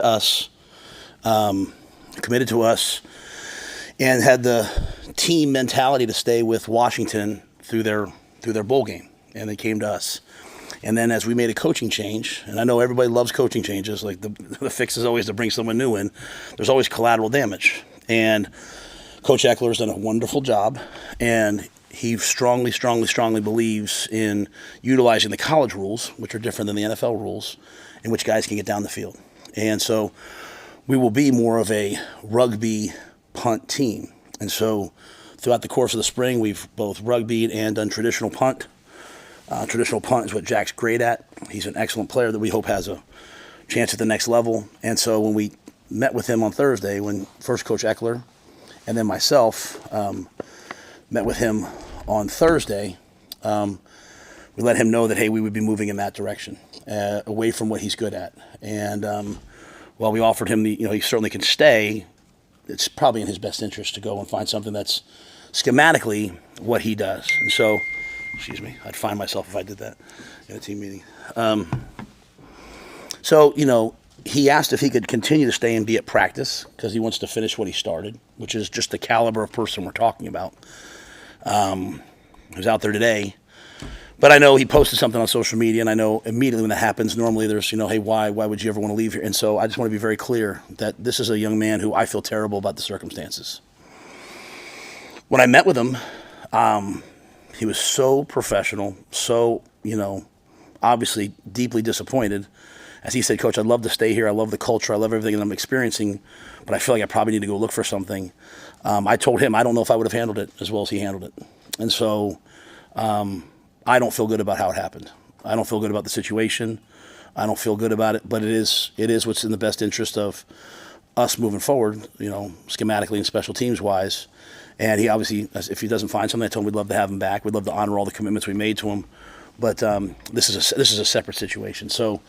us, committed to us, and had the team mentality to stay with Washington through their bowl game, and they came to us. And then as we made a coaching change, and I know everybody loves coaching changes, like the fix is always to bring someone new in, there's always collateral damage. And Coach Eckler's done a wonderful job, and he strongly believes in utilizing the college rules, which are different than the NFL rules, in which guys can get down the field. And so we will be more of a rugby punt team. And so throughout the course of the spring, we've both rugbyed and done traditional punt. Traditional punt is what Jack's great at. He's an excellent player that we hope has a chance at the next level. And so when we met with him on Thursday, when first Coach Eckler and then myself met with him on Thursday, we let him know that, hey, we would be moving in that direction, away from what he's good at. And while we offered him he certainly can stay, it's probably in his best interest to go and find something that's schematically what he does. And so, excuse me, I'd find myself if I did that in a team meeting. So, he asked if he could continue to stay and be at practice because he wants to finish what he started, which is just the caliber of person we're talking about. He was out there today. But I know he posted something on social media, and I know immediately when that happens, normally there's, hey, why would you ever want to leave here? And so I just want to be very clear that this is a young man who I feel terrible about the circumstances. When I met with him, he was so professional, so, obviously deeply disappointed. As he said, Coach, I'd love to stay here. I love the culture. I love everything that I'm experiencing, but I feel like I probably need to go look for something. I told him I don't know if I would have handled it as well as he handled it. And so I don't feel good about how it happened. I don't feel good about the situation. I don't feel good about it, but it is what's in the best interest of us moving forward, schematically and special teams wise. And he obviously, if he doesn't find something, I told him we'd love to have him back. We'd love to honor all the commitments we made to him. But this is a separate situation. So,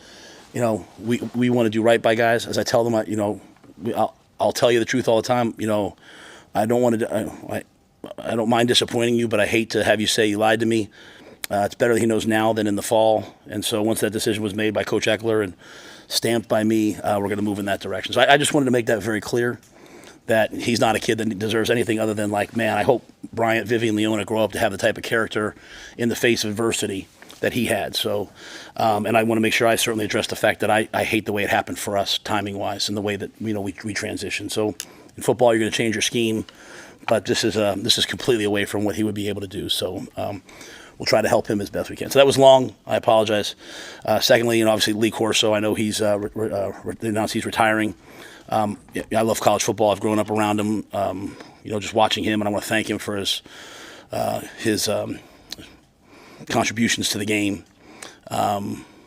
we want to do right by guys. As I tell them, I'll tell you the truth all the time. I don't want to. I don't mind disappointing you, but I hate to have you say you lied to me. It's better that he knows now than in the fall. And so once that decision was made by Coach Eckler and stamped by me, we're going to move in that direction. So I just wanted to make that very clear, that he's not a kid that deserves anything other than, I hope Bryant, Vivian, Leona grow up to have the type of character in the face of adversity that he had. So, and I want to make sure I certainly address the fact that I hate the way it happened for us timing-wise and the way that, we transitioned. So in football, you're going to change your scheme, but this is completely away from what he would be able to do. So we'll try to help him as best we can. So that was long. I apologize. Secondly, obviously Lee Corso, I know he's announced he's retiring. I love college football. I've grown up around him, just watching him, and I want to thank him for his contributions to the game.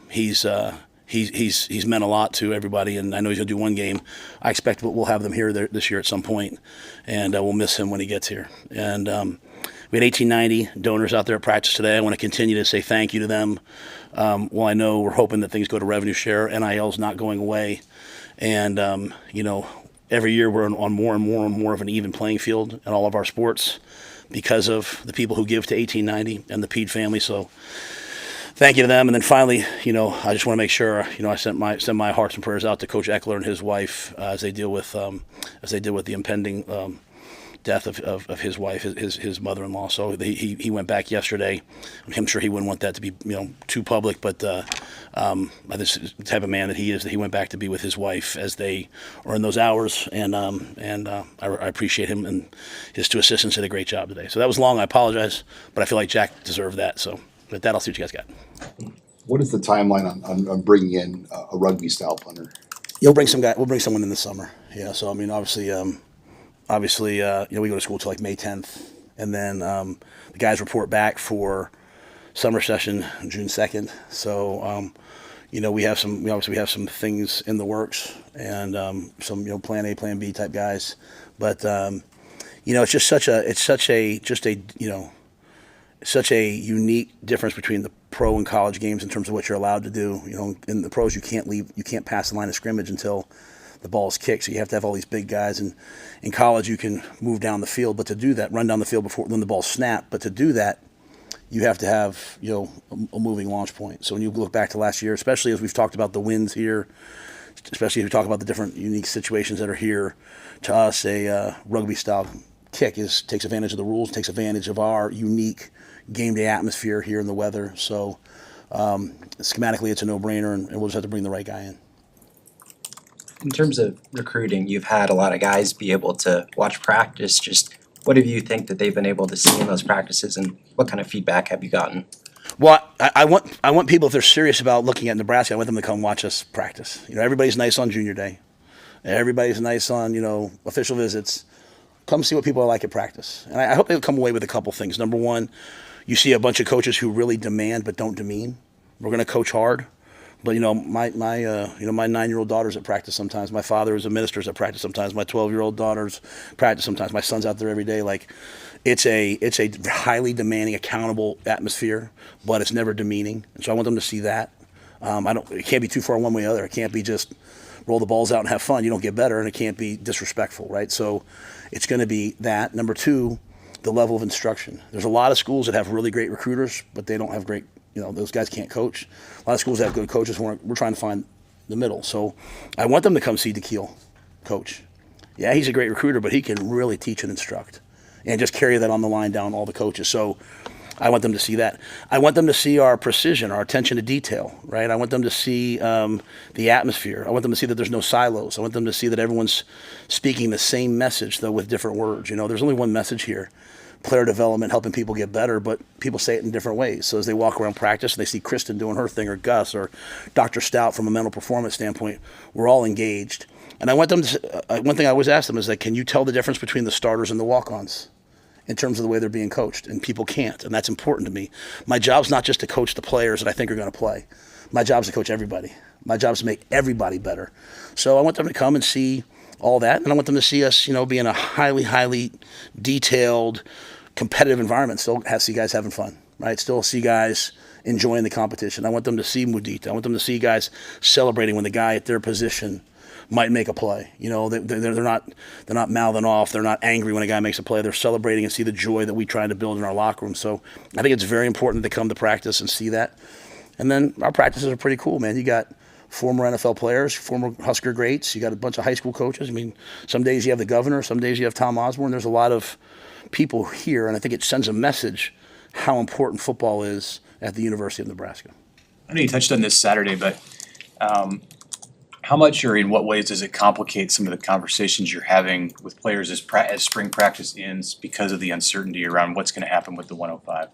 He's meant a lot to everybody, and I know he's going to do one game. I expect we'll have them here this year at some point, and we'll miss him when he gets here. And we had 1890 donors out there at practice today. I want to continue to say thank you to them. Well, I know we're hoping that things go to revenue share. NIL's not going away. And, every year we're on more and more of an even playing field in all of our sports because of the people who give to 1890 and the Pede family. So thank you to them. And then finally, I just want to make sure, I send my hearts and prayers out to Coach Eckler and his wife as they deal with the impending death of his wife, his mother-in-law. So he went back yesterday. I'm sure he wouldn't want that to be too public, but this is the type of man that he is, that he went back to be with his wife as they are in those hours. And I appreciate him, and his two assistants did a great job today. So that was long. I apologize, but I feel like Jack deserved that. So with that, I'll see what you guys got. What is the timeline on bringing in a rugby style punter? We'll bring someone in this summer. Yeah. So obviously, we go to school till like May 10th, and then the guys report back for summer session June 2nd. So, we have some things in the works, and some plan A, plan B type guys. But it's such a unique difference between the pro and college games in terms of what you're allowed to do. In the pros, you can't pass the line of scrimmage until the ball is kicked, so you have to have all these big guys. And in college, you can move down the field, but to do that, run down the field when the ball's snapped. But to do that, you have to have a moving launch point. So when you look back to last year, especially as we've talked about the wins here, especially if you talk about the different unique situations that are here. To us, a rugby style kick takes advantage of the rules, takes advantage of our unique game day atmosphere here in the weather. So schematically, it's a no-brainer, and we'll just have to bring the right guy in. In terms of recruiting, you've had a lot of guys be able to watch practice. Just what do you think that they've been able to see in those practices, and what kind of feedback have you gotten? Well, I want people, if they're serious about looking at Nebraska, I want them to come watch us practice. Everybody's nice on junior day. Everybody's nice on, official visits. Come see what people are like at practice. And I hope they'll come away with a couple things. Number one, you see a bunch of coaches who really demand but don't demean. We're going to coach hard. But, my 9-year-old daughter's at practice sometimes. My father is a minister at practice sometimes. My 12-year-old daughter's practice sometimes. My son's out there every day. Like, it's a highly demanding, accountable atmosphere, but it's never demeaning. And so I want them to see that. It can't be too far one way or the other. It can't be just roll the balls out and have fun. You don't get better, and it can't be disrespectful, right? So it's going to be that. Number two, the level of instruction. There's a lot of schools that have really great recruiters, but they don't have great, those guys can't coach. A lot of schools that have good coaches. We're trying to find the middle. So I want them to come see DeKeel coach. Yeah, he's a great recruiter, but he can really teach and instruct and just carry that on the line down all the coaches. So I want them to see that. I want them to see our precision, our attention to detail, right? I want them to see the atmosphere. I want them to see that there's no silos. I want them to see that everyone's speaking the same message, though with different words. There's only one message here: player development, helping people get better, but people say it in different ways. So as they walk around practice and they see Kristen doing her thing, or Gus, or Dr. Stout from a mental performance standpoint, we're all engaged. And I want them to, one thing I always ask them is, can you tell the difference between the starters and the walk-ons in terms of the way they're being coached? And people can't, and that's important to me. My job's not just to coach the players that I think are going to play. My job's to coach everybody. My job's to make everybody better. So I want them to come and see all that, and I want them to see us, be in a highly, highly detailed, competitive environment. Still see guys having fun, right? Still see guys enjoying the competition. I want them to see Mudita. I want them to see guys celebrating when the guy at their position might make a play. They're not mouthing off. They're not angry when a guy makes a play. They're celebrating and see the joy that we try to build in our locker room. So I think it's very important to come to practice and see that. And then our practices are pretty cool, man. You got former NFL players, former Husker greats. You got a bunch of high school coaches. I mean, some days you have the governor. Some days you have Tom Osborne. There's a lot of people here, and I think it sends a message how important football is at the University of Nebraska. I know you touched on this Saturday, but how much or in what ways does it complicate some of the conversations you're having with players as spring practice ends because of the uncertainty around what's going to happen with the 105?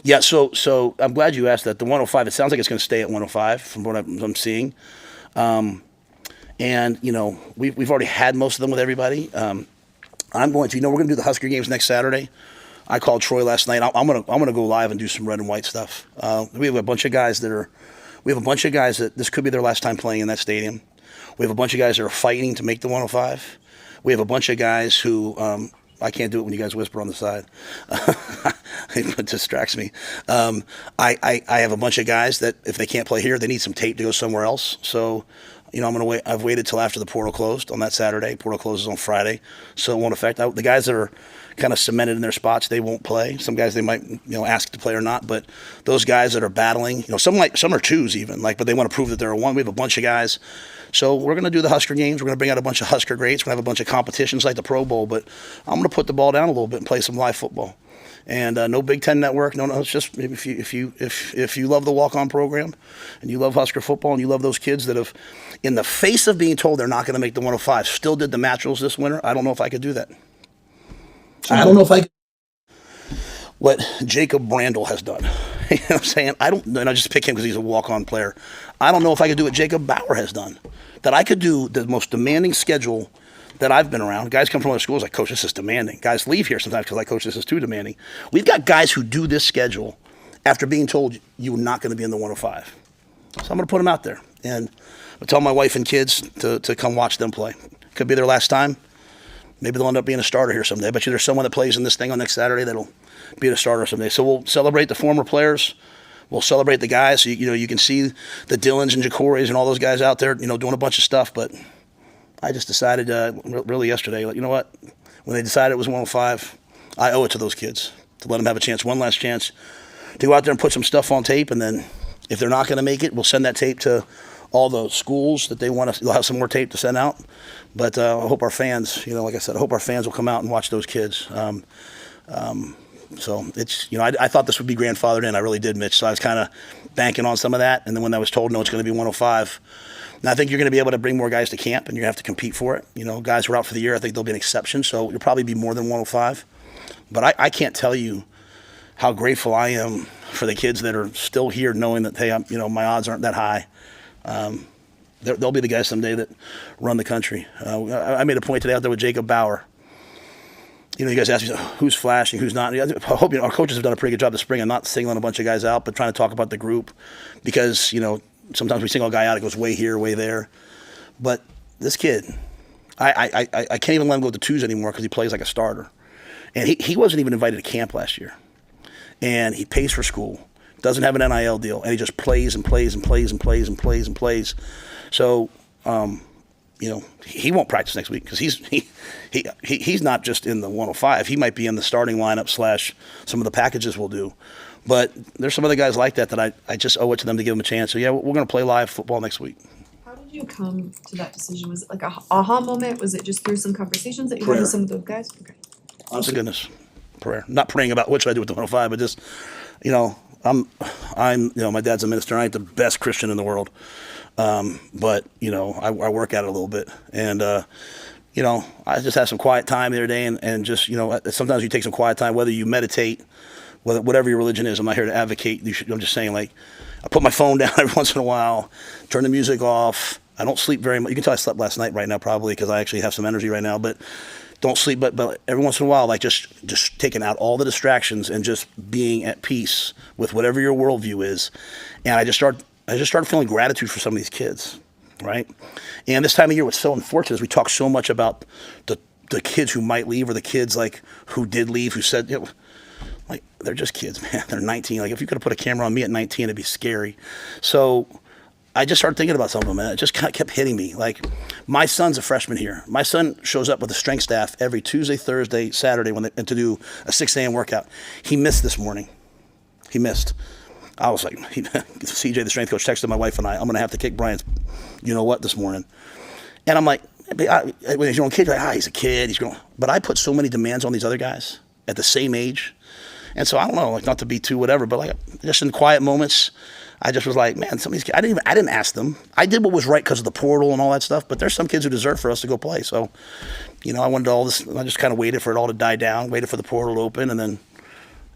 Yeah, so I'm glad you asked that. The 105, it sounds like it's going to stay at 105 from what I'm seeing. And, we've already had most of them with everybody. I'm going to, we're going to do the Husker games next Saturday. I called Troy last night. I'm gonna go live and do some red and white stuff. We have a bunch of guys that this could be their last time playing in that stadium. We have a bunch of guys that are fighting to make the 105. We have a bunch of guys who I can't do it when you guys whisper on the side. It distracts me. I have a bunch of guys that if they can't play here, they need some tape to go somewhere else. So, I'm going to wait. I've waited till after the portal closed on that Saturday. Portal closes on Friday, so it won't affect. The guys that are kind of cemented in their spots, they won't play. Some guys they might, ask to play or not. But those guys that are battling, some are twos even, but they want to prove that they're a one. We have a bunch of guys. So we're going to do the Husker games. We're going to bring out a bunch of Husker greats. We're going to have a bunch of competitions like the Pro Bowl. But I'm going to put the ball down a little bit and play some live football. And no Big Ten Network. No. It's just if you love the walk-on program, and you love Husker football, and you love those kids that have, in the face of being told they're not going to make the 105, still did the match-drills this winter. I don't know if I could do that. I don't know if I could. What Jacob Brandel has done. You know what I'm saying? And I just pick him because he's a walk-on player. I don't know if I could do what Jacob Bauer has done. That I could do the most demanding schedule that I've been around. Guys come from other schools like, Coach, this is demanding. Guys leave here sometimes because, Coach, this is too demanding. We've got guys who do this schedule after being told you're not going to be in the 105. So I'm going to put them out there. And I'll tell my wife and kids to come watch them play. Could be their last time. Maybe they'll end up being a starter here someday. I bet you there's someone that plays in this thing on next Saturday that'll be a starter someday. So we'll celebrate the former players. We'll celebrate the guys. So, you can see the Dylans and Jacories and all those guys out there, doing a bunch of stuff. But I just decided really yesterday, you know what? When they decided it was 105, I owe it to those kids to let them have a chance, one last chance, to go out there and put some stuff on tape. And then if they're not going to make it, we'll send that tape to all the schools that they want us. They'll have some more tape to send out, but I hope our fans, like I said, I hope our fans will come out and watch those kids. So it's, I thought this would be grandfathered in. I really did, Mitch. So I was kind of banking on some of that. And then when I was told, no, it's going to be 105. Now I think you're going to be able to bring more guys to camp, and you're going to have to compete for it. Guys who are out for the year, I think there'll be an exception. So you'll probably be more than 105. But I can't tell you how grateful I am for the kids that are still here, knowing that, hey, my odds aren't that high. They'll be the guys someday that run the country. I made a point today out there with Jacob Bauer. You guys ask me who's flashing, who's not. I hope our coaches have done a pretty good job this spring. I'm not singling a bunch of guys out, but trying to talk about the group, because sometimes we single a guy out, it goes way here, way there. But this kid, I can't even let him go to twos anymore because he plays like a starter, and he wasn't even invited to camp last year, and he pays for school, doesn't have an NIL deal, and he just plays and plays and plays and plays and plays and plays. So. He won't practice next week because he's not just in the 105. He might be in the starting lineup / some of the packages we'll do. But there's some other guys like that I just owe it to them to give them a chance. So, yeah, we're going to play live football next week. How did you come to that decision? Was it like a aha moment? Was it just through some conversations that you had Prayer. with some of those guys? Okay. Honest to goodness, prayer. Not praying about what should I do with the 105, but just, my dad's a minister. I ain't the best Christian in the world. But I work at it a little bit, and I just had some quiet time the other day, and just sometimes you take some quiet time, whether you meditate, whatever your religion is. I'm not here to advocate. I'm just saying, like, I put my phone down every once in a while, turn the music off. I don't sleep very much. You can tell I slept last night right now, probably because I actually have some energy right now, but don't sleep. But every once in a while, like just taking out all the distractions and just being at peace with whatever your worldview is, and I just started feeling gratitude for some of these kids, right? And this time of year, what's so unfortunate is we talk so much about the kids who might leave, or the kids like who did leave, who said, like, they're just kids, man. They're 19. Like, if you could have put a camera on me at 19, it'd be scary. So I just started thinking about some of them, and it just kind of kept hitting me. Like, my son's a freshman here. My son shows up with the strength staff every Tuesday, Thursday, Saturday to do a 6 a.m. workout. He missed this morning. He missed. I was like, CJ, the strength coach, texted my wife and I'm going to have to kick Brian's you-know-what this morning. And I'm like, when he's your own kid, you're like, he's a kid. He's growing. But I put so many demands on these other guys at the same age. And so I don't know, like, not to be too whatever, but like just in quiet moments, I just was like, man, some of these kids, I didn't ask them. I did what was right because of the portal and all that stuff, but there's some kids who deserve for us to go play. So, I wanted all this, I just kind of waited for it all to die down, waited for the portal to open, and then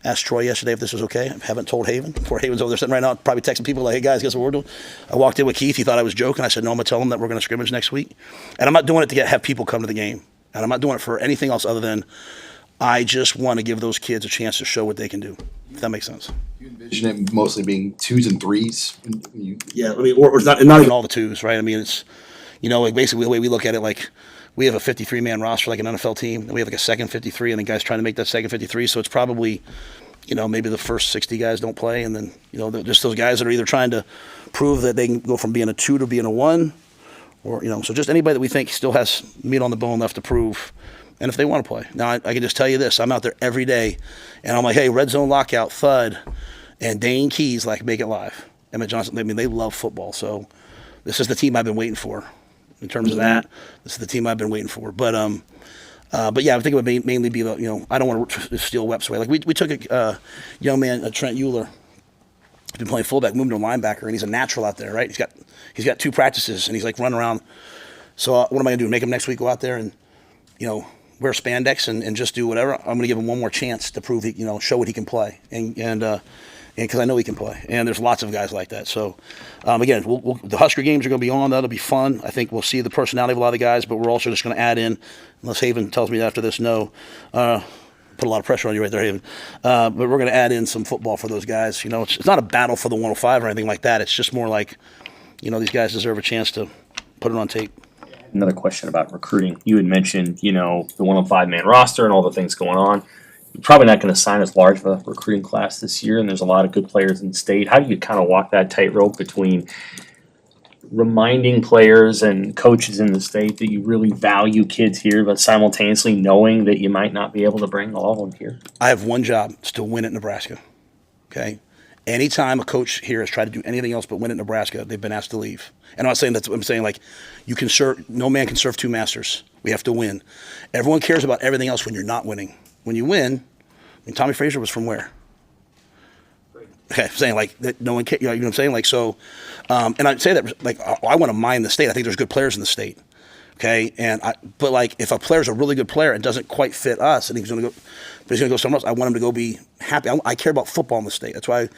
asked Troy yesterday if this was okay. I haven't told Haven. Poor Haven's over there sitting right now, probably texting people like, hey guys, guess what we're doing? I walked in with Keith. He thought I was joking. I said, no, I'm going to tell him that we're going to scrimmage next week. And I'm not doing it to have people come to the game. And I'm not doing it for anything else other than I just want to give those kids a chance to show what they can do, if that makes sense. You envision it mostly being 2s and 3s? Yeah, I mean, or not even all the 2s, right? I mean, it's, like basically the way we look at it, like, we have a 53-man roster like an NFL team, and we have like a second 53, and the guys trying to make that second 53, so it's probably maybe the first 60 guys don't play, and then, just those guys that are either trying to prove that they can go from being a 2 to being a 1, or, so just anybody that we think still has meat on the bone left to prove, and if they want to play. Now, I can just tell you this. I'm out there every day, and I'm like, hey, red zone lockout, Thud, and Dane Keys, like, make it live. Emmett Johnson, I mean, they love football, so this is the team I've been waiting for. In terms of that, this is the team I've been waiting for. But yeah, I think it would mainly be the, I don't want to steal Web's away. Like, we took a young man, Trent Euler, he's been playing fullback, moved to a linebacker, and he's a natural out there, right? He's got 2 practices, and he's like running around. So what am I going to do? Make him next week go out there and, wear spandex and just do whatever? I'm going to give him one more chance to prove, show what he can play. And because I know he can play. And there's lots of guys like that. So, again, the Husker games are going to be on. That'll be fun. I think we'll see the personality of a lot of the guys, but we're also just going to add in, unless Haven tells me after this, no. Put a lot of pressure on you right there, Haven. But we're going to add in some football for those guys. It's not a battle for the 105 or anything like that. It's just more like, these guys deserve a chance to put it on tape. Another question about recruiting. You had mentioned, the 105-man roster and all the things going on. You're probably not going to sign as large of a recruiting class this year, and there's a lot of good players in the state. How do you kind of walk that tightrope between reminding players and coaches in the state that you really value kids here, but simultaneously knowing that you might not be able to bring all of them here? I have one job. It's to win at Nebraska, okay? Anytime a coach here has tried to do anything else but win at Nebraska, they've been asked to leave. And I'm not saying that's what I'm saying. Like, you can serve. No man can serve two masters. We have to win. Everyone cares about everything else when you're not winning. When you win, I mean, Tommy Frazier was from where? Okay, I'm saying like that. No one cares. You know what I'm saying? Like so, and I'd say that like I want to mine the state. I think there's good players in the state. Okay, but like if a player's a really good player and doesn't quite fit us, and he's going to go, but he's going to go somewhere else. I want him to go be happy. I care about football in the state. That's why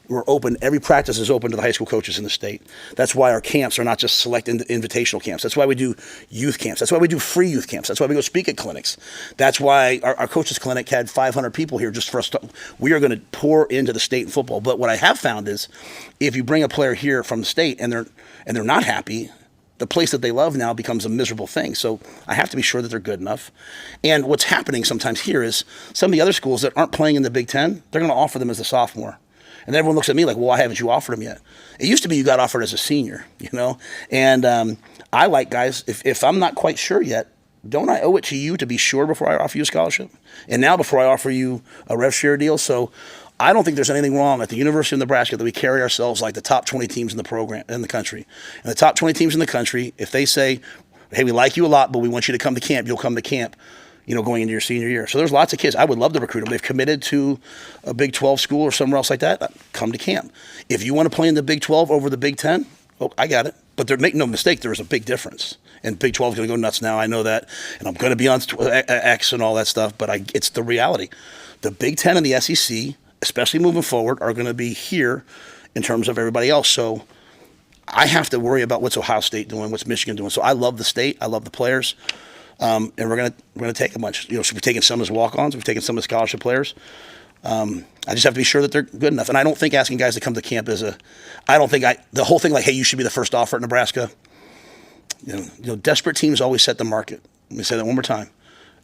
we're open. Every practice is open to the high school coaches in the state. That's why our camps are not just select invitational camps. That's why we do youth camps. That's why we do free youth camps. That's why we go speak at clinics. That's why our coaches clinic had 500 people here just for us. We are going to pour into the state in football. But what I have found is, if you bring a player here from the state and they're not happy, the place that they love now becomes a miserable thing. So I have to be sure that they're good enough. And what's happening sometimes here is some of the other schools that aren't playing in the Big Ten, they're going to offer them as a sophomore. And everyone looks at me like, well, why haven't you offered him yet? It used to be you got offered as a senior, you know? And I like guys, if I'm not quite sure yet, don't I owe it to you to be sure before I offer you a scholarship? And now before I offer you a rev share deal? So I don't think there's anything wrong at the University of Nebraska that we carry ourselves like the top 20 teams in the program, in the country. And the top 20 teams in the country, if they say, hey, we like you a lot, but we want you to come to camp, you'll come to camp, you know, going into your senior year. So there's lots of kids. I would love to recruit them. They've committed to a Big 12 school or somewhere else like that. Come to camp. If you want to play in the Big 12 over the Big 10, oh, I got it. But make no mistake, there is a big difference. And Big 12 is going to go nuts now. I know that. And I'm going to be on X and all that stuff. But it's the reality. The Big 10 and the SEC, especially moving forward, are going to be here in terms of everybody else. So I have to worry about what's Ohio State doing, what's Michigan doing. So I love the state. I love the players. And we're gonna take a bunch. You know, so we've taken some as walk-ons. We've taken some as scholarship players. I just have to be sure that they're good enough. And I don't think asking guys to come to camp is the whole thing like, hey, you should be the first offer at Nebraska. You know, desperate teams always set the market. Let me say that one more time.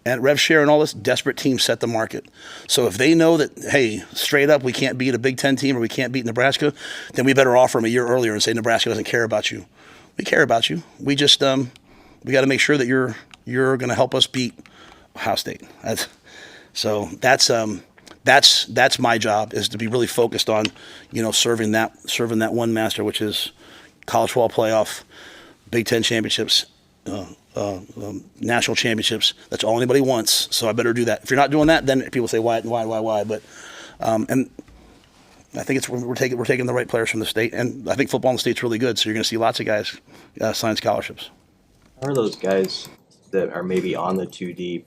And rev share and all this, desperate teams set the market. So if they know that, hey, straight up, we can't beat a Big Ten team or we can't beat Nebraska, then we better offer them a year earlier and say Nebraska doesn't care about you. We care about you. We just we got to make sure that you're going to help us beat Ohio State. That's my job, is to be really focused on, you know, serving that one master, which is college football playoff, Big Ten championships, national championships. That's all anybody wants. So I better do that. If you're not doing that, then people say why. But and I think we're taking the right players from the state, and I think football in the state's really good. So you're going to see lots of guys sign scholarships. How are those guys that are maybe on the 2D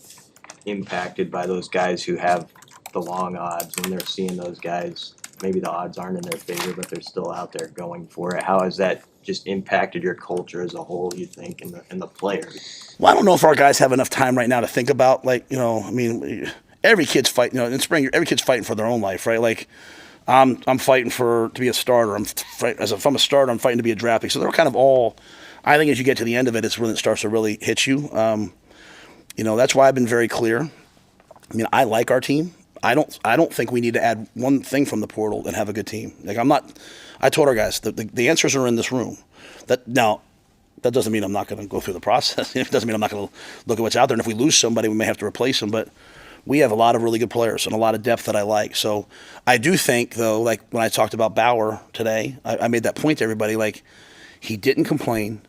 impacted by those guys who have the long odds when they're seeing those guys? Maybe the odds aren't in their favor, but they're still out there going for it. How has that just impacted your culture as a whole, you think, and the players? Well, I don't know if our guys have enough time right now to think about, like, you know, I mean, every kid's fighting, you know, in spring, every kid's fighting for their own life, right? Like, I'm fighting to be a starter. If I'm a starter, I'm fighting to be a draft pick. So they're kind of all, I think as you get to the end of it, it's when it starts to really hit you. You know, that's why I've been very clear. I mean, I like our team. I don't think we need to add one thing from the portal and have a good team. Like, I told our guys the answers are in this room. That doesn't mean I'm not going to go through the process. It doesn't mean I'm not going to look at what's out there. And if we lose somebody, we may have to replace them. But we have a lot of really good players and a lot of depth that I like. So I do think, though, like when I talked about Bauer today, I made that point to everybody. Like, he didn't complain.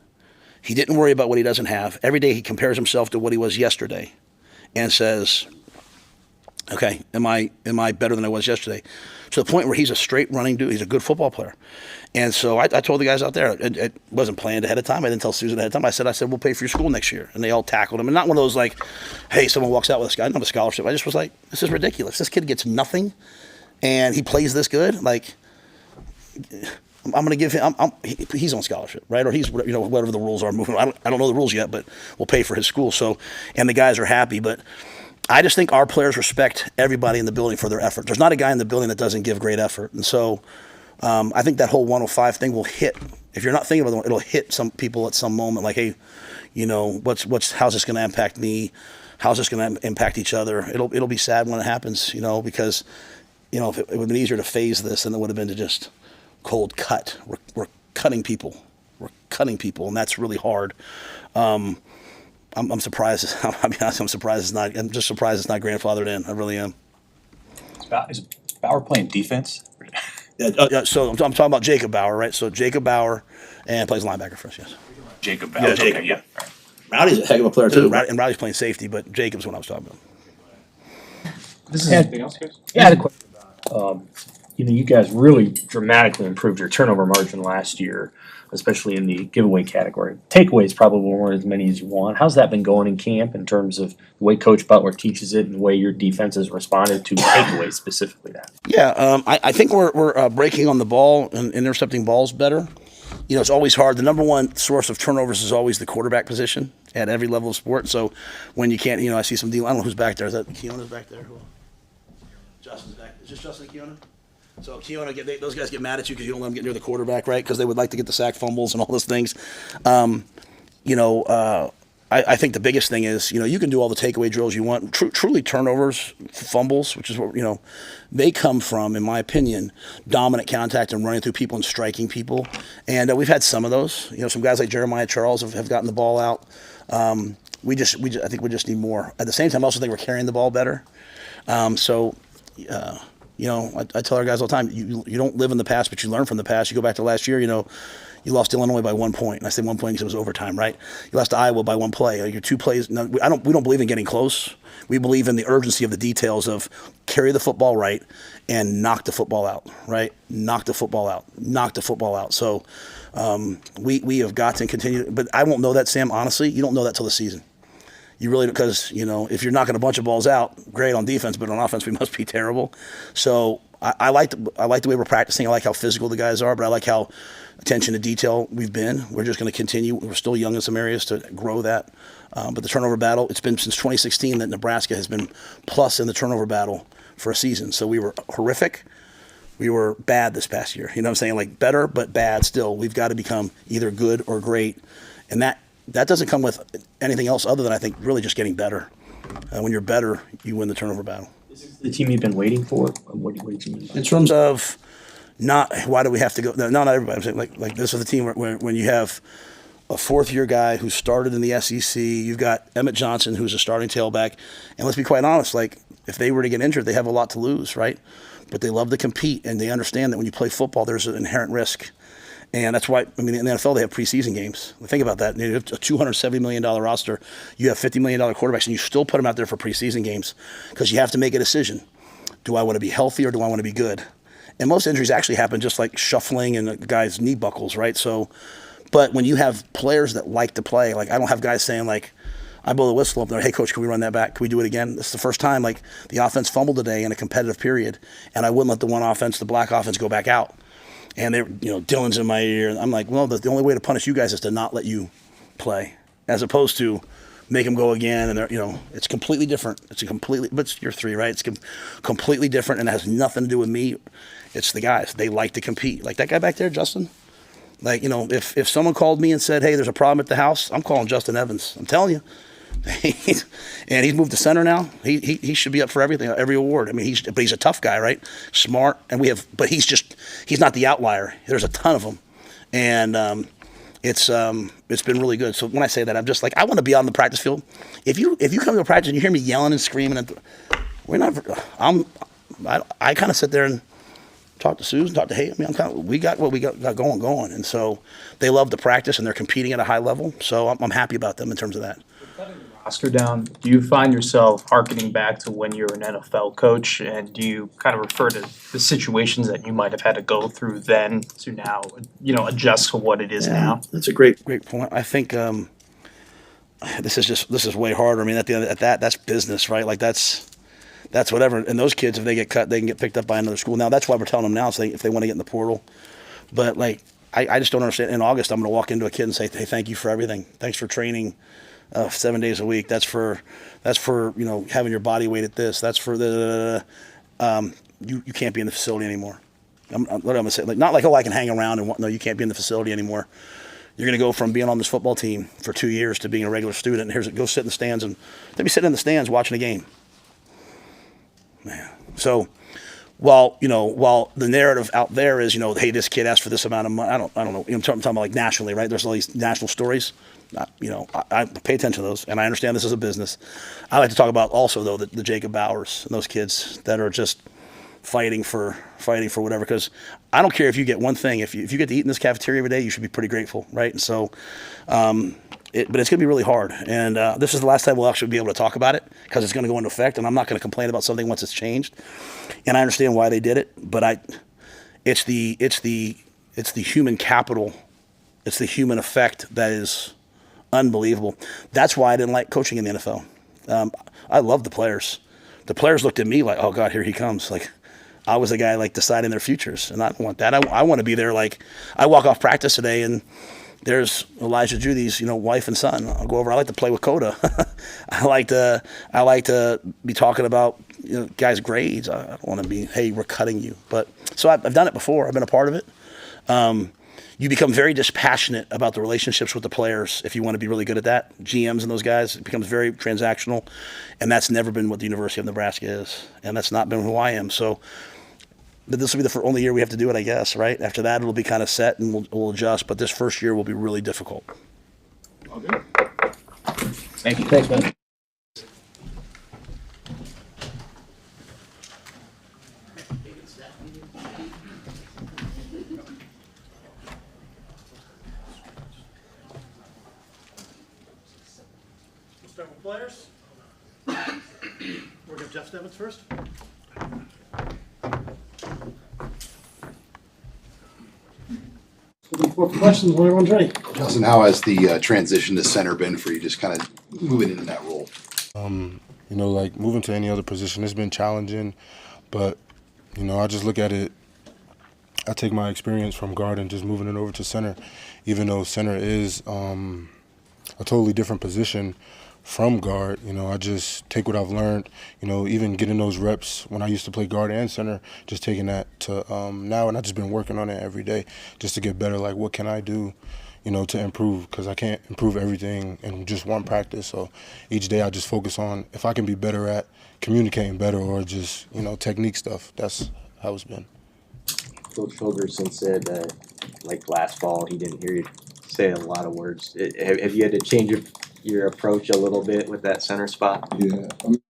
He didn't worry about what he doesn't have. Every day he compares himself to what he was yesterday and says, okay, am I better than I was yesterday? To the point where he's a straight running dude. He's a good football player. And so I told the guys out there, it wasn't planned ahead of time. I didn't tell Susan ahead of time. I said, we'll pay for your school next year. And they all tackled him. And not one of those like, hey, someone walks out with a scholarship. I just was like, this is ridiculous. This kid gets nothing, and he plays this good. Like, I'm going to give him. He's on scholarship, right? Or he's, you know, whatever the rules are moving. I don't know the rules yet, but we'll pay for his school. So, and the guys are happy. But I just think our players respect everybody in the building for their effort. There's not a guy in the building that doesn't give great effort. And so I think that whole 105 thing will hit. If you're not thinking about it, it'll hit some people at some moment. Like, hey, you know, how's this going to impact me? How's this going to impact each other? It'll be sad when it happens, you know, because, you know, if it would have been easier to phase this than it would have been to just cold cut. We're cutting people. And that's really hard. I'm surprised. I'm surprised it's not. I'm just surprised it's not grandfathered in. I really am. Is Bauer playing defense? So I'm talking about Jacob Bauer, right? So Jacob Bauer and plays linebacker for us, yes. Jacob Yeah, Bell, Jacob. okay, yeah. Rowdy's a heck of a player too. And Rowdy's playing safety, but Jacob's what I was talking about. This is Anything else, guys? Yeah, I had a question about, you guys really dramatically improved your turnover margin last year, especially in the giveaway category. Takeaways probably weren't as many as you want. How's that been going in camp in terms of the way Coach Butler teaches it and the way your defense has responded to takeaways specifically that? Yeah, I think we're breaking on the ball and intercepting balls better. It's always hard. The number one source of turnovers is always the quarterback position at every level of sport. So when you can't, I see some deal. I don't know who's back there. Is that Keona's back there? Justin's back. Is this Justin and Keona? So Keona, those guys get mad at you because you don't let them get near the quarterback, right? Because they would like to get the sack fumbles and all those things. I think the biggest thing is, you can do all the takeaway drills you want. Truly turnovers, fumbles, which is what, they come from, in my opinion, dominant contact and running through people and striking people. And we've had some of those. Some guys like Jeremiah Charles have gotten the ball out. I think we just need more. At the same time, I also think we're carrying the ball better. I tell our guys all the time, you don't live in the past, but you learn from the past. You go back to last year, you lost to Illinois by 1 point. And I say 1 point because it was overtime, right? You lost to Iowa by 1 play. Your 2 plays. No, we don't believe in getting close. We believe in the urgency of the details of carry the football right and knock the football out, right? Knock the football out. So we have got to continue. But I won't know that, Sam, honestly. You don't know that till the season. You really, because, if you're knocking a bunch of balls out, great on defense, but on offense we must be terrible. So I like the way we're practicing. I like how physical the guys are, but I like how attention to detail we've been. We're just going to continue. We're still young in some areas to grow that. But the turnover battle, it's been since 2016 that Nebraska has been plus in the turnover battle for a season. So we were horrific. We were bad this past year. You know what I'm saying? Like better, but bad still. We've got to become either good or great. And that doesn't come with anything else other than, I think, really just getting better. When you're better, you win the turnover battle. Is this the team you've been waiting for? What do you mean? In terms of why do we have to go? No, not everybody. I'm saying like this is the team when you have a fourth-year guy who started in the SEC. You've got Emmett Johnson, who's a starting tailback. And let's be quite honest, if they were to get injured, they have a lot to lose, right? But they love to compete, and they understand that when you play football, there's an inherent risk. And that's why, in the NFL, they have preseason games. Think about that. You have a $270 million roster. You have $50 million quarterbacks, and you still put them out there for preseason games because you have to make a decision. Do I want to be healthy or do I want to be good? And most injuries actually happen just like shuffling and the guy's knee buckles, right? So, but when you have players that like to play, I don't have guys saying I blow the whistle up there, hey, coach, can we run that back? Can we do it again? This is the first time the offense fumbled today in a competitive period, and I wouldn't let the black offense go back out. And they, Dylan's in my ear. I'm like, well, the only way to punish you guys is to not let you play, as opposed to make them go again. And it's completely different. But it's year 3, right? It's completely different, and it has nothing to do with me. It's the guys. They like to compete. Like that guy back there, Justin. If someone called me and said, hey, there's a problem at the house, I'm calling Justin Evans. I'm telling you. And he's moved to center now. He should be up for everything, every award. I mean, but he's a tough guy, right? Smart, but he's not the outlier. There's a ton of them, and it's been really good. So when I say that, I'm just I want to be on the practice field. If you come to a practice and you hear me yelling and screaming, I kind of sit there and talk to Susan, talk to Hay. I mean, we got what we got going, and so they love the practice and they're competing at a high level. So I'm happy about them in terms of that. Roster down, do you find yourself hearkening back to when you were an NFL coach, and do you kind of refer to the situations that you might have had to go through then to now, adjust to what it is now? That's a great point. I think this is way harder. I mean, at that's business, right? That's whatever. And those kids, if they get cut, they can get picked up by another school. Now that's why we're telling them now, so if they want to get in the portal. But I just don't understand. In August, I'm going to walk into a kid and say, hey, thank you for everything. Thanks for training 7 days a week. That's for having your body weight at this. That's for you can't be in the facility anymore. What I'm gonna say, not I can hang around and no, you can't be in the facility anymore. You're gonna go from being on this football team for 2 years to being a regular student. And go sit in the stands, and they'll be sitting in the stands watching a game. Man, so while the narrative out there is hey, this kid asked for this amount of money. I don't know. I'm talking about nationally, right? There's all these national stories. I pay attention to those, and I understand this is a business. I like to talk about also, though, the Jacob Bowers and those kids that are just fighting for whatever. Because I don't care if you get one thing. If you get to eat in this cafeteria every day, you should be pretty grateful, right? And so, but it's going to be really hard. And this is the last time we'll actually be able to talk about it because it's going to go into effect. And I'm not going to complain about something once it's changed. And I understand why they did it, but it's the human capital, it's the human effect that is unbelievable. That's why I didn't like coaching in the NFL. I love the players. The players looked at me like, oh God, here he comes. Like I was the guy like deciding their futures, and I don't want that. I want to be there. Like I walk off practice today, and there's Elijah Judy's, wife and son. I'll go over. I like to play with Coda. I like to be talking about guys' grades. I don't want to be, hey, we're cutting you. But so I've done it before. I've been a part of it. You become very dispassionate about the relationships with the players if you want to be really good at that. GMs and those guys, it becomes very transactional, and that's never been what the University of Nebraska is, and that's not been who I am. So, but this will be the only year we have to do it, I guess, right? After that, it'll be kind of set, and we'll adjust, but this first year will be really difficult. Okay. Thank you. Thanks, man. Start with players. We'll get Jeff Stebbins first. Looking for questions when everyone's ready. Justin, how has the transition to center been for you, just kind of moving into that role? Like moving to any other position, it's been challenging, but, I just look at it, I take my experience from guard and just moving it over to center, even though center is a totally different position from guard. I just take what I've learned, even getting those reps when I used to play guard and center, just taking that to now, and I've just been working on it every day just to get better. Like, what can I do, to improve? Because I can't improve everything in just one practice. So each day I just focus on if I can be better at communicating better or just, technique stuff. That's how it's been. Coach Fulgerson said like last fall, he didn't hear you say a lot of words. Have you had to change your approach a little bit with that center spot? Yeah,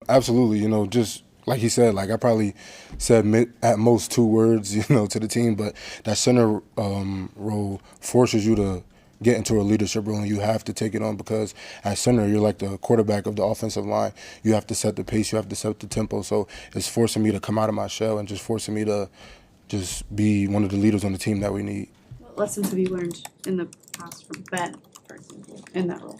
absolutely. Just like he said, like I probably said at most 2 words, to the team, but that center role forces you to get into a leadership role, and you have to take it on because at center, you're like the quarterback of the offensive line. You have to set the pace, you have to set the tempo. So it's forcing me to come out of my shell and just forcing me to just be one of the leaders on the team that we need. What lessons have you learned in the past from Ben, for example, in that role?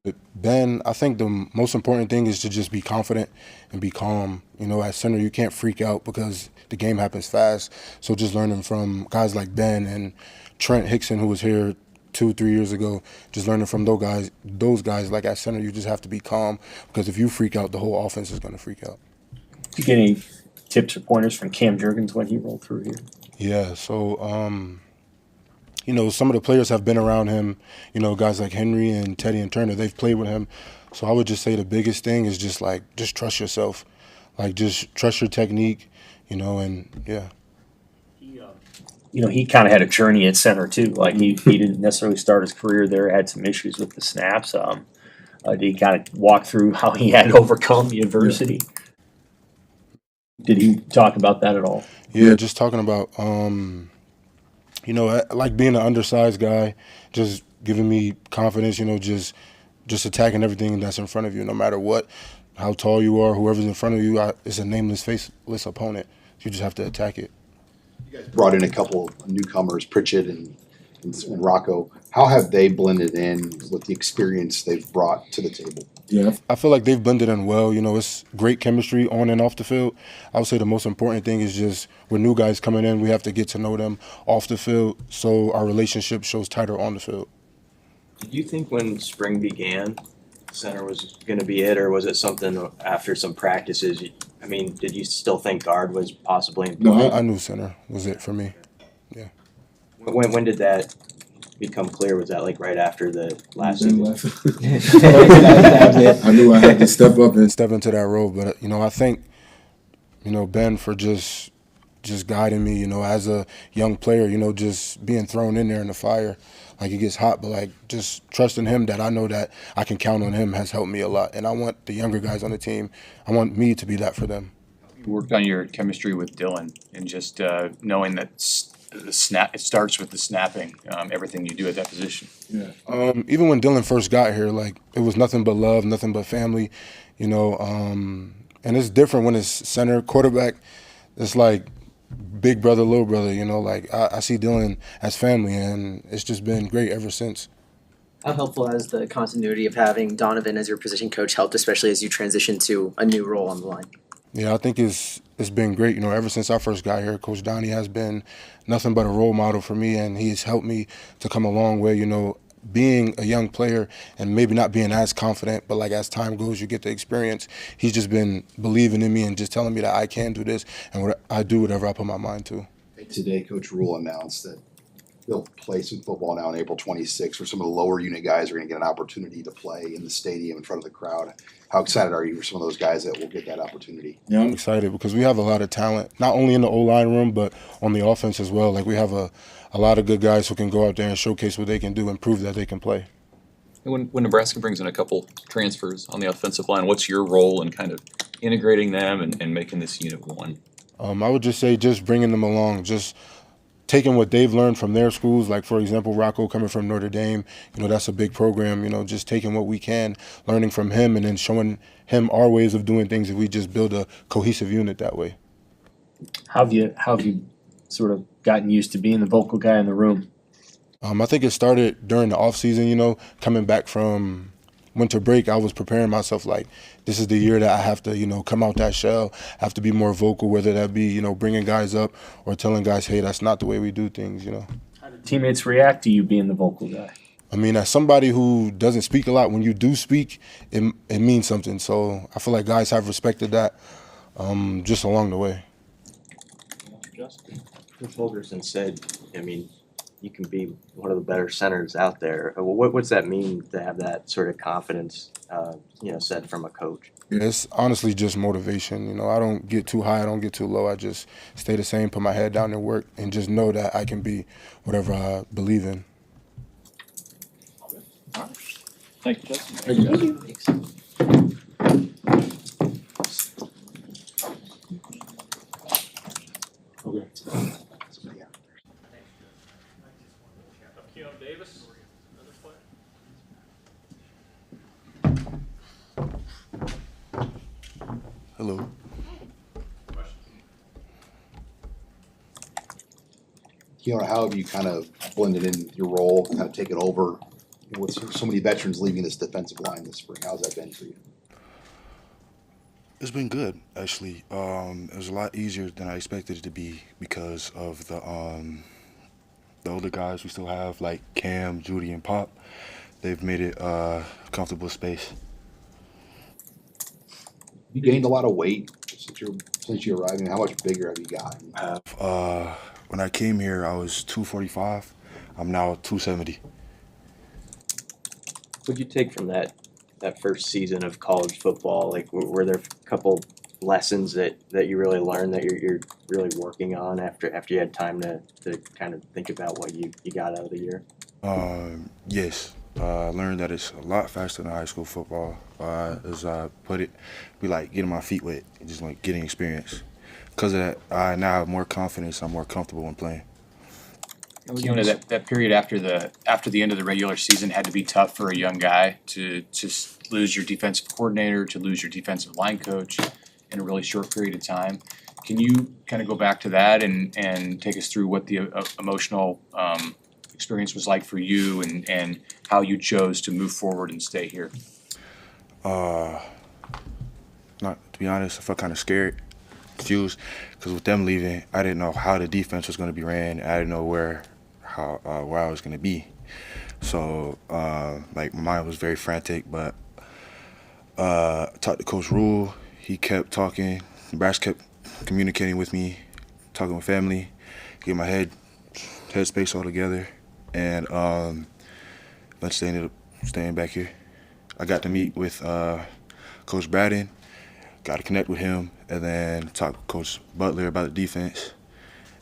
With Ben, I think the most important thing is to just be confident and be calm. At center, you can't freak out because the game happens fast. So just learning from guys like Ben and Trent Hickson, who was here 2-3 years ago, just learning from those guys like at center, you just have to be calm because if you freak out, the whole offense is going to freak out. Did you get any tips or pointers from Cam Jurgens when he rolled through here? Yeah, so some of the players have been around him, guys like Henry and Teddy and Turner, they've played with him. So I would just say the biggest thing is just trust yourself. Like, just trust your technique, and yeah. He kind of had a journey at center too. Like he didn't necessarily start his career there, had some issues with the snaps. Did he kind of walk through how he had to overcome the adversity? Yeah. Did he talk about that at all? Yeah, just talking about, like being an undersized guy, just giving me confidence, just attacking everything that's in front of you, no matter what, how tall you are, whoever's in front of you, it's a nameless, faceless opponent. You just have to attack it. You guys brought in a couple of newcomers, Pritchett and Rocco. How have they blended in with the experience they've brought to the table? Yeah, I feel like they've blended in well. It's great chemistry on and off the field. I would say the most important thing is just with new guys coming in, we have to get to know them off the field so our relationship shows tighter on the field. Did you think when spring began, center was going to be it, or was it something after some practices? Did you still think guard was possibly important? No, I knew center was it for me. Yeah. When did that become clear? Was that like right after the last season? I knew I had to step up and step into that role, but I think Ben for just guiding me, as a young player, just being thrown in there in the fire, like it gets hot, but like just trusting him that I know that I can count on him has helped me a lot. And I want the younger guys on the team, I want me to be that for them. worked on your chemistry with Dylan and just knowing that the snap, it starts with the snapping, everything you do at that position. Yeah. Even when Dylan first got here, like it was nothing but love, nothing but family, you know. And it's different when it's center quarterback. It's like big brother, little brother, you know. Like I see Dylan as family, and it's just been great ever since. How helpful has the continuity of having Donovan as your position coach helped, especially as you transition to a new role on the line? Yeah, I think it's been great. You know, ever since I first got here, Coach Donnie has been nothing but a role model for me, and he's helped me to come a long way. You know, being a young player and maybe not being as confident, but like as time goes, you get the experience. He's just been believing in me and just telling me that I can do this, and I do whatever I put my mind to. Today, Coach Rhule announced that they'll play some football now on April 26th, where some of the lower unit guys are going to get an opportunity to play in the stadium in front of the crowd. How excited are you for some of those guys that will get that opportunity? Yeah, I'm excited because we have a lot of talent, not only in the O-line room, but on the offense as well. Like we have a lot of good guys who can go out there and showcase what they can do and prove that they can play. When Nebraska brings in a couple transfers on the offensive line, what's your role in kind of integrating them and making this unit one? I would just say just bringing them along, just taking what they've learned from their schools, like for example, Rocco coming from Notre Dame, you know, that's a big program, you know, just taking what we can, learning from him and then showing him our ways of doing things, if we just build a cohesive unit that way. How have you sort of gotten used to being the vocal guy in the room? I think it started during the off season, you know, coming back from winter break. I was preparing myself like this is the year that I have to, you know, come out that shell, have to be more vocal, whether that be, you know, bringing guys up or telling guys, hey, that's not the way we do things, you know. How do teammates react to you being the vocal guy? I mean, as somebody who doesn't speak a lot, when you do speak, it means something. So I feel like guys have respected that just along the way. Coach Holgerson said, I mean, you can be one of the better centers out there. What's that mean to have that sort of confidence, you know, said from a coach? It's honestly just motivation. You know, I don't get too high, I don't get too low. I just stay the same, put my head down and work, and just know that I can be whatever I believe in. Thank you, Justin. Thank you. Okay. Davis. Hello. Keona, how have you kind of blended in your role, kind of taken over with so many veterans leaving this defensive line this spring? How's that been for you? It's been good, actually. It was a lot easier than I expected it to be because of the older guys we still have, like Cam, Judy, and Pop. They've made it a comfortable space. You gained a lot of weight since you arrived. How much bigger have you gotten? When I came here, I was 245. I'm now 270. What'd you take from that first season of college football? Like, were there a couple lessons that you really learned that you're really working on after you had time to kind of think about what you got out of the year? Yes. I learned that it's a lot faster than high school football. As I put it, be like getting my feet wet, just like getting experience. Because of that, I now have more confidence. I'm more comfortable when playing. Keona, that period after the end of the regular season had to be tough for a young guy to just lose your defensive coordinator, to lose your defensive line coach in a really short period of time. Can you kind of go back to that and take us through what the emotional experience was like for you and how you chose to move forward and stay here? Not to be honest, I felt kind of scared, confused, because with them leaving, I didn't know how the defense was going to be ran. I didn't know where I was going to be. So like my mind was very frantic. But I talked to Coach Rhule. He kept talking. Nebraska kept communicating with me, talking with family, get my headspace all together, and let's ended up staying back here. I got to meet with Coach Braden, got to connect with him, and then talk with Coach Butler about the defense,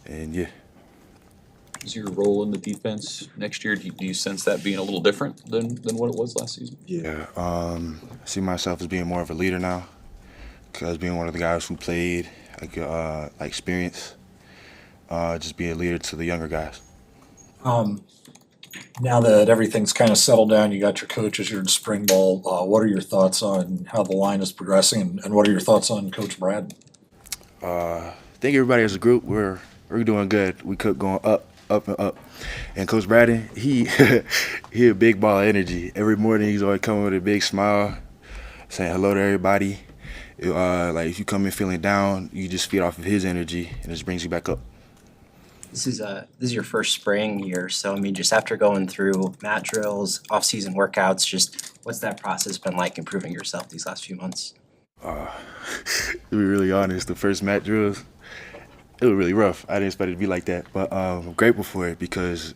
and yeah. Is your role in the defense next year, do you sense that being a little different than what it was last season? Yeah, I see myself as being more of a leader now, because being one of the guys who played, like experience, just be a leader to the younger guys. Now that everything's kind of settled down, you got your coaches, you're in spring ball, what are your thoughts on how the line is progressing and what are your thoughts on Coach Brad? I think everybody as a group, we're doing good. We kept going up, up, and up. And Coach Braden, he a big ball of energy. Every morning he's always coming with a big smile, saying hello to everybody. Like if you come in feeling down, you just feed off of his energy and it just brings you back up. This is your first spring year, so I mean, just after going through mat drills, off-season workouts, just what's that process been like improving yourself these last few months? To be really honest, the first mat drills, it was really rough. I didn't expect it to be like that, but I'm grateful for it because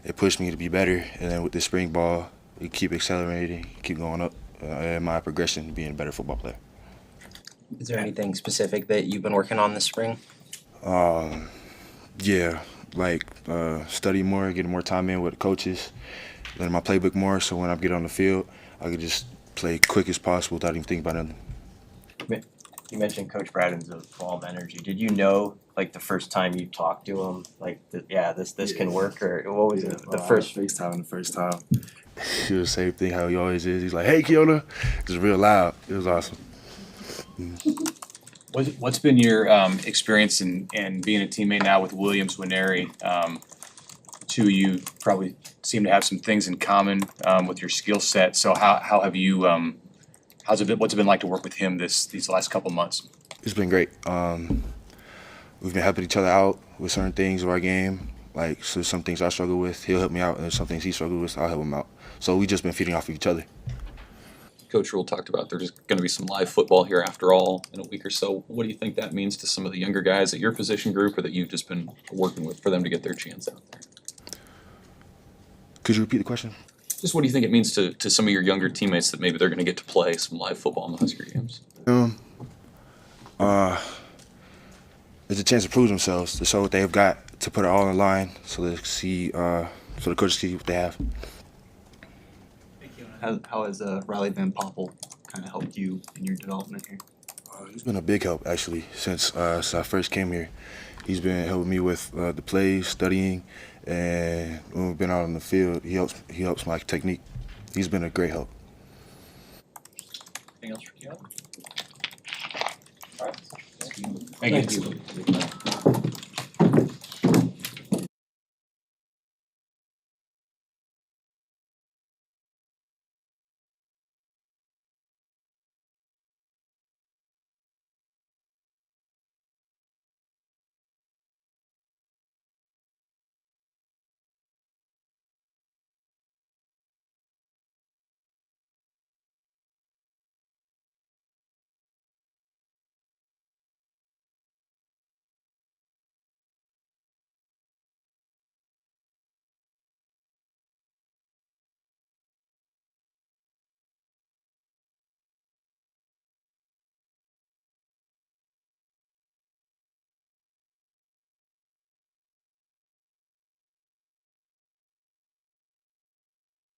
it pushed me to be better. And then with the spring ball, we keep accelerating, keep going up, and my progression to being a better football player. Is there anything specific that you've been working on this spring? Yeah, like study more, getting more time in with the coaches, learning my playbook more, so when I get on the field, I can just play quick as possible without even thinking about nothing. You mentioned Coach Braden's a ball of energy. Did you know, like, the first time you talked to him, like, this can work, or what was it? The first FaceTime the first time. He was the same thing how he always is. He's like, "Hey, Keona," just real loud. It was awesome. What's been your experience in being a teammate now with Williams Winery? Two of you probably seem to have some things in common with your skill set. So how have you what's it been like to work with him these last couple months? It's been great. We've been helping each other out with certain things of our game. Like, so some things I struggle with, he'll help me out, and there's some things he struggles with, I'll help him out. So we just been feeding off of each other. Coach Rhule talked about there's going to be some live football here after all in a week or so. What do you think that means to some of the younger guys at your position group or that you've just been working with for them to get their chance out there? Could you repeat the question? Just what do you think it means to some of your younger teammates that maybe they're going to get to play some live football in the Husker games? It's a chance to prove themselves, to show what they've got, to put it all in line, so they see, so the coaches see what they have. How has Riley Van Poppel kind of helped you in your development here? He's been a big help, actually, since I first came here. He's been helping me with the plays, studying, and when we've been out on the field, he helps my technique. He's been a great help. Anything else for Keon? All right. Thank you.